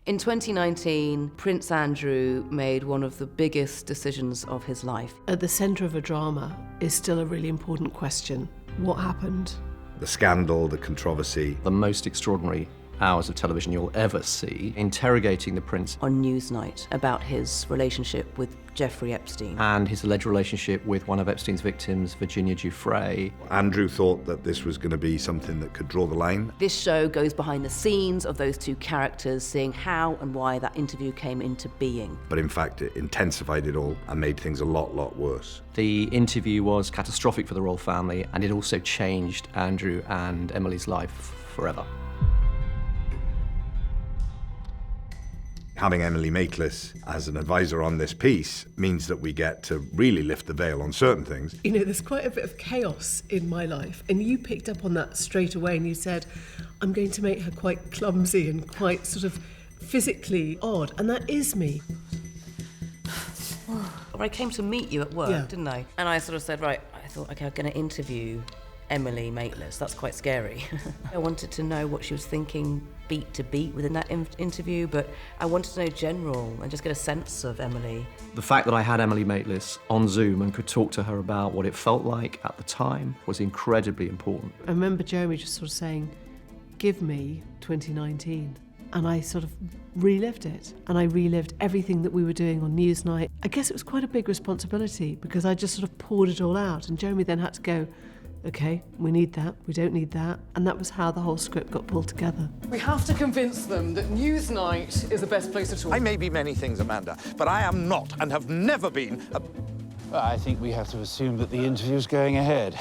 In 2019, Prince Andrew made one of the biggest decisions of his life. At the centre of a drama is still a really important question. What happened? The scandal, the controversy. The most extraordinary hours of television you'll ever see, interrogating the prince. On Newsnight about his relationship with Jeffrey Epstein. And his alleged relationship with one of Epstein's victims, Virginia Giuffre. Andrew thought that this was going to be something that could draw the line. This show goes behind the scenes of those two characters, seeing how and why that interview came into being. But in fact, it intensified it all and made things a lot worse. The interview was catastrophic for the royal family, and it also changed Andrew and Emily's life forever. Having Emily Maitlis as an advisor on this piece means that we get to really lift the veil on certain things. You know, there's quite a bit of chaos in my life, and you picked up on that straight away and you said, I'm going to make her quite clumsy and quite sort of physically odd, and that is me. I came to meet you at work, Yeah. didn't I? And I sort of said, right, I thought, okay, I'm going to interview Emily Maitlis. That's quite scary. I wanted to know what she was thinking beat to beat within that interview, but I wanted to know general and just get a sense of Emily. The fact that I had Emily Maitlis on Zoom and could talk to her about what it felt like at the time was incredibly important. I remember Jeremy just sort of saying, give me 2019. And I sort of relived it. And I relived everything that we were doing on Newsnight. I guess it was quite a big responsibility because I just sort of poured it all out. And Jeremy then had to go, okay, we need that, we don't need that. And that was how the whole script got pulled together. We have to convince them that Newsnight is the best place to talk. I may be many things, Amanda, but I am not and have never been a... I think we have to assume that the interview's going ahead.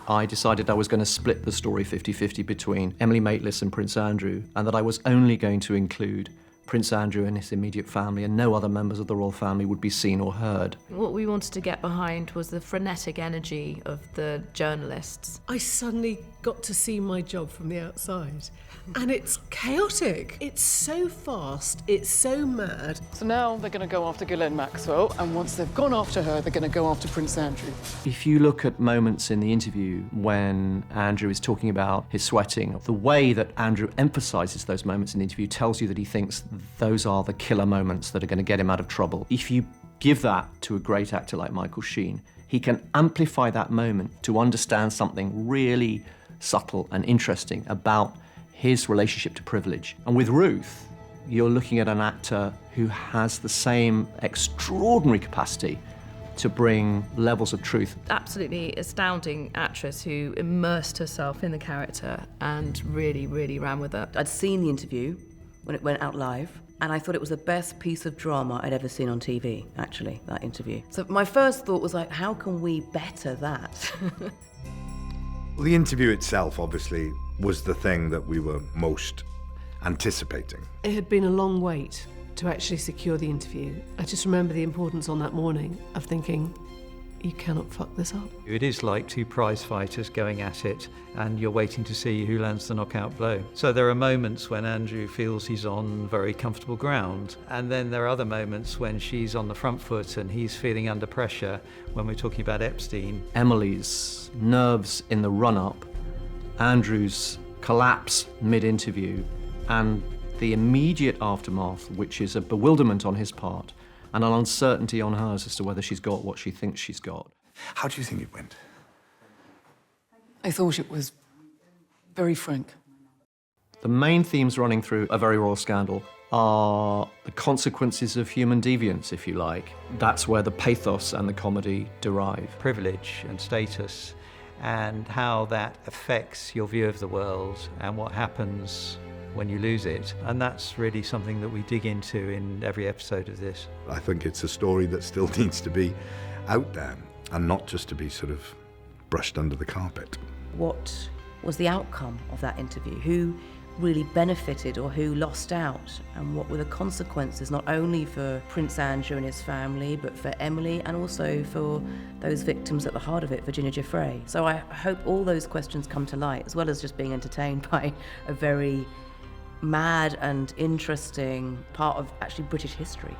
I decided I was going to split the story 50-50 between Emily Maitlis and Prince Andrew, and that I was only going to include Prince Andrew and his immediate family, and no other members of the royal family would be seen or heard. What we wanted to get behind was the frenetic energy of the journalists. I suddenly got to see my job from the outside. And it's chaotic. It's so fast, it's so mad. So now they're going to go after Ghislaine Maxwell, and once they've gone after her, they're going to go after Prince Andrew. If you look at moments in the interview when Andrew is talking about his sweating, the way that Andrew emphasises those moments in the interview tells you that he thinks those are the killer moments that are going to get him out of trouble. If you give that to a great actor like Michael Sheen, he can amplify that moment to understand something really subtle and interesting about his relationship to privilege. And with Ruth, you're looking at an actor who has the same extraordinary capacity to bring levels of truth. Absolutely astounding actress who immersed herself in the character and really, really ran with it. I'd seen the interview when it went out live, and I thought it was the best piece of drama I'd ever seen on TV, actually, that interview. So my first thought was like, how can we better that? Well, the interview itself, obviously, was the thing that we were most anticipating. It had been a long wait to actually secure the interview. I just remember the importance on that morning of thinking, you cannot fuck this up. It is like two prize fighters going at it, and you're waiting to see who lands the knockout blow. So there are moments when Andrew feels he's on very comfortable ground, and then there are other moments when she's on the front foot and he's feeling under pressure when we're talking about Epstein. Emily's nerves in the run-up, Andrew's collapse mid-interview, and the immediate aftermath, which is a bewilderment on his part and an uncertainty on hers as to whether she's got what she thinks she's got. How do you think it went? I thought it was very frank. The main themes running through A Very Royal Scandal are the consequences of human deviance, if you like. That's where the pathos and the comedy derive. Privilege and status, and how that affects your view of the world and what happens when you lose it. And that's really something that we dig into in every episode of this. I think it's a story that still needs to be out there and not just to be sort of brushed under the carpet. What was the outcome of that interview? Who really benefited or who lost out? And what were the consequences, not only for Prince Andrew and his family, but for Emily and also for those victims at the heart of it, Virginia Giuffre? So I hope all those questions come to light, as well as just being entertained by a very mad and interesting part of actually British history.